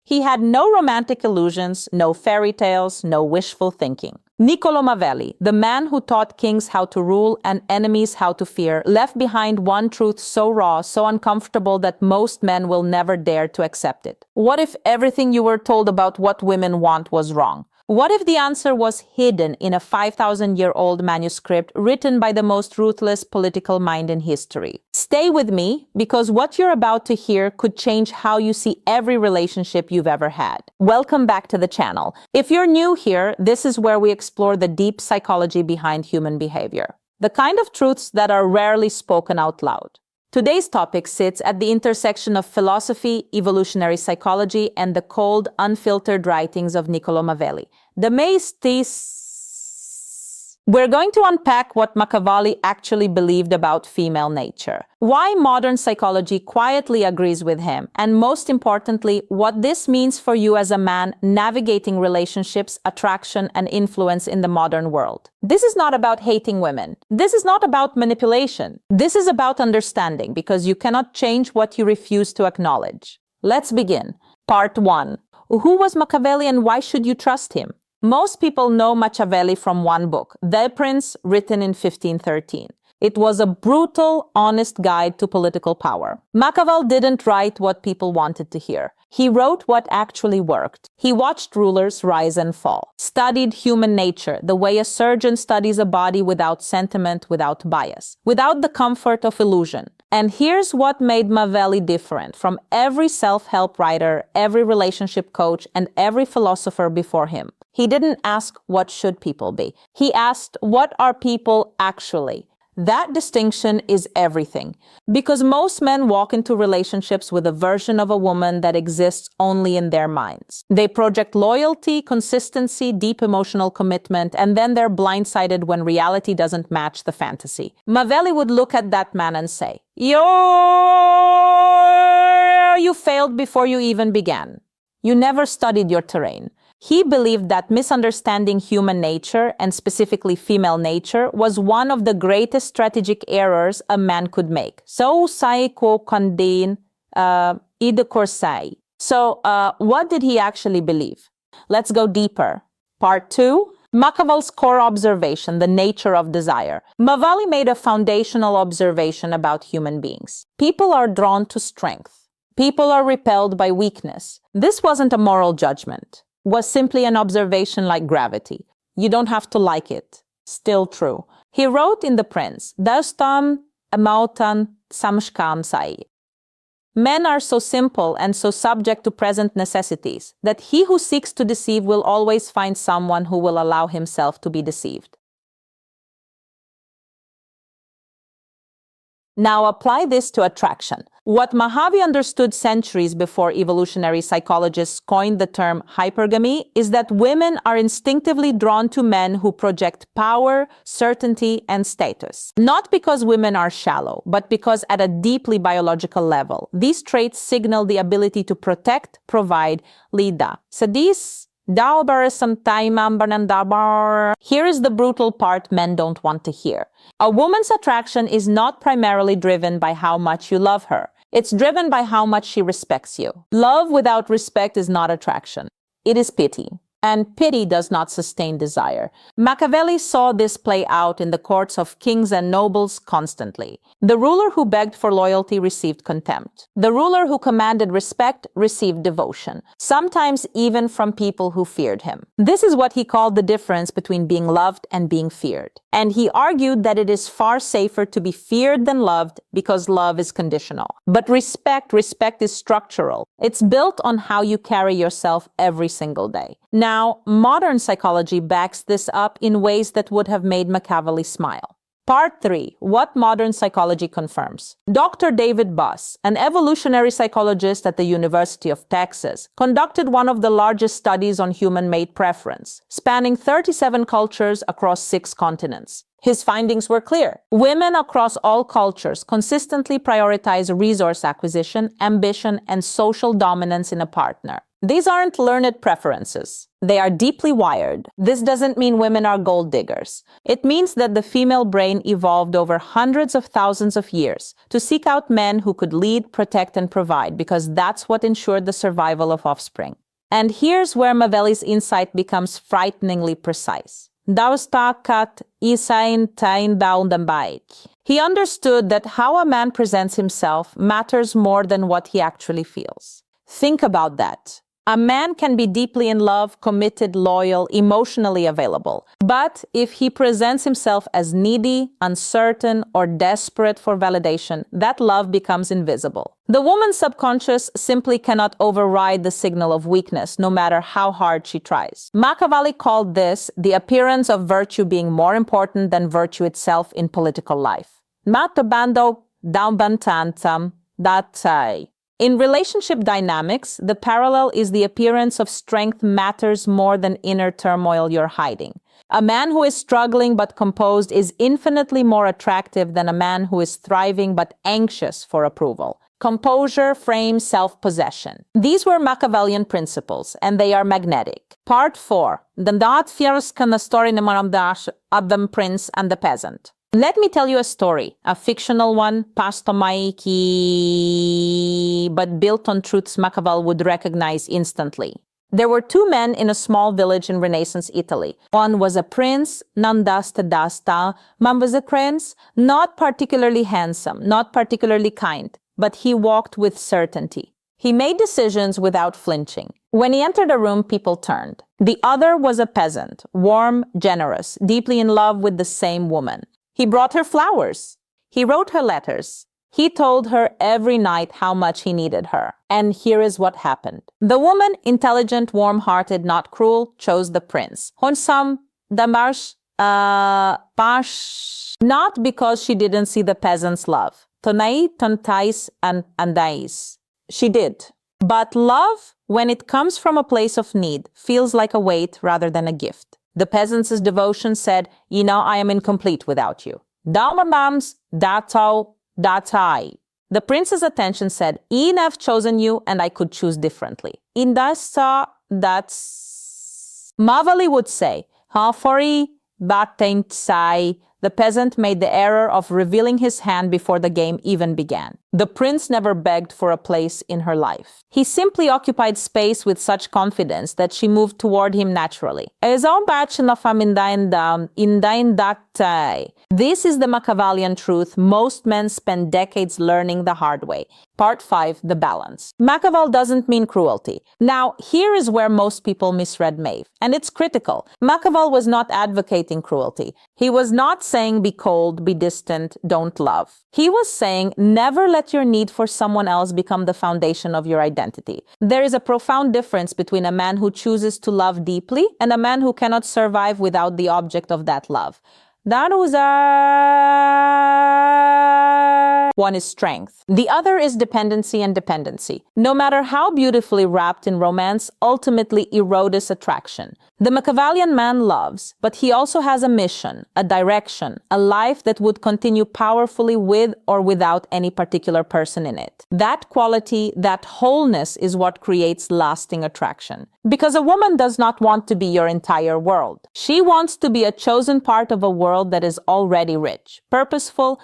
He had no romantic illusions, no fairy tales, no wishful thinking. Niccolo Machiavelli, the man who taught kings how to rule and enemies how to fear, left behind one truth so raw, so uncomfortable that most men will never dare to accept it. What if everything you were told about what women want was wrong? What if the answer was hidden in a 5,000-year-old manuscript written by the most ruthless political mind in history? Stay with me, because what you're about to hear could change how you see every relationship you've ever had. Welcome back to the channel. If you're new here, this is where we explore the deep psychology behind human behavior, the kind of truths that are rarely spoken out loud. Today's topic sits at the intersection of philosophy, evolutionary psychology, and the cold, unfiltered writings of Niccolo Machiavelli. The maestis. We're going to unpack what Machiavelli actually believed about female nature, why modern psychology quietly agrees with him, and most importantly, what this means for you as a man navigating relationships, attraction, and influence in the modern world. This is not about hating women. This is not about manipulation. This is about understanding, because you cannot change what you refuse to acknowledge. Let's begin. Part 1. Who was Machiavelli and why should you trust him? Most people know Machiavelli from one book, The Prince, written in 1513. It was a brutal, honest guide to political power. Machiavelli didn't write what people wanted to hear. He wrote what actually worked. He watched rulers rise and fall, studied human nature the way a surgeon studies a body without sentiment, without bias, without the comfort of illusion. And here's what made Machiavelli different from every self-help writer, every relationship coach, and every philosopher before him. He didn't ask, what should people be? He asked, what are people actually? That distinction is everything, because most men walk into relationships with a version of a woman that exists only in their minds. They project loyalty, consistency, deep emotional commitment, and then they're blindsided when reality doesn't match the fantasy. Machiavelli would look at that man and say, you failed before you even began. You never studied your terrain. He believed that misunderstanding human nature, and specifically female nature, was one of the greatest strategic errors a man could make. So, what did he actually believe? Let's go deeper. Part 2. Machiavelli's core observation, the nature of desire. Machiavelli made a foundational observation about human beings. People are drawn to strength. People are repelled by weakness. This wasn't a moral judgment. Was simply an observation like gravity. You don't have to like it. Still true. He wrote in The Prince, men are so simple and so subject to present necessities that he who seeks to deceive will always find someone who will allow himself to be deceived. Now apply this to attraction. What Machiavelli understood centuries before evolutionary psychologists coined the term hypergamy is that women are instinctively drawn to men who project power, certainty, and status. Not because women are shallow, but because at a deeply biological level, these traits signal the ability to protect, provide, lead. Here is the brutal part men don't want to hear. A woman's attraction is not primarily driven by how much you love her. It's driven by how much she respects you. Love without respect is not attraction. It is pity. And pity does not sustain desire. Machiavelli saw this play out in the courts of kings and nobles constantly. The ruler who begged for loyalty received contempt. The ruler who commanded respect received devotion, sometimes even from people who feared him. This is what he called the difference between being loved and being feared. And he argued that it is far safer to be feared than loved because love is conditional. But respect is structural. It's built on how you carry yourself every single day. Now, modern psychology backs this up in ways that would have made Machiavelli smile. Part 3. What modern psychology confirms. Dr. David Buss, an evolutionary psychologist at the University of Texas, conducted one of the largest studies on human mate preference, spanning 37 cultures across 6 continents. His findings were clear. Women across all cultures consistently prioritize resource acquisition, ambition, and social dominance in a partner. These aren't learned preferences. They are deeply wired. This doesn't mean women are gold diggers. It means that the female brain evolved over hundreds of thousands of years to seek out men who could lead, protect, and provide, because that's what ensured the survival of offspring. And here's where Machiavelli's insight becomes frighteningly precise. He understood that how a man presents himself matters more than what he actually feels. Think about that. A man can be deeply in love, committed, loyal, emotionally available. But if he presents himself as needy, uncertain, or desperate for validation, that love becomes invisible. The woman's subconscious simply cannot override the signal of weakness, no matter how hard she tries. Machiavelli called this the appearance of virtue being more important than virtue itself in political life. In relationship dynamics, the parallel is the appearance of strength matters more than inner turmoil you're hiding. A man who is struggling but composed is infinitely more attractive than a man who is thriving but anxious for approval. Composure frames self-possession. These were Machiavellian principles, and they are magnetic. Part 4. The story of the prince and the peasant. Let me tell you a story, a fictional one, but built on truths Machiavelli would recognize instantly. There were two men in a small village in Renaissance Italy. One was a prince, man was a prince, not particularly handsome, not particularly kind, but he walked with certainty. He made decisions without flinching. When he entered a room, people turned. The other was a peasant, warm, generous, deeply in love with the same woman. He brought her flowers. He wrote her letters. He told her every night how much he needed her. And here is what happened. The woman, intelligent, warm-hearted, not cruel, chose the prince. Not because she didn't see the peasant's love. She did. But love, when it comes from a place of need, feels like a weight rather than a gift. The peasant's devotion said, I am incomplete without you. That's I. The prince's attention said, I've chosen you and I could choose differently. That's... Machiavelli would say, the peasant made the error of revealing his hand before the game even began. The prince never begged for a place in her life. He simply occupied space with such confidence that she moved toward him naturally. This is the Machiavellian truth most men spend decades learning the hard way. Part 5, the balance. Machiavelli doesn't mean cruelty. Now, here is where most people misread Maeve, and it's critical. Machiavelli was not advocating cruelty. He was not saying be cold, be distant, don't love. He was saying never let your need for someone else become the foundation of your identity. There is a profound difference between a man who chooses to love deeply and a man who cannot survive without the object of that love. One is strength. The other is dependency and dependency. No matter how beautifully wrapped in romance, ultimately erodes attraction. The Machiavellian man loves, but he also has a mission, a direction, a life that would continue powerfully with or without any particular person in it. That quality, that wholeness is what creates lasting attraction. Because a woman does not want to be your entire world. She wants to be a chosen part of a world that is already rich, purposeful,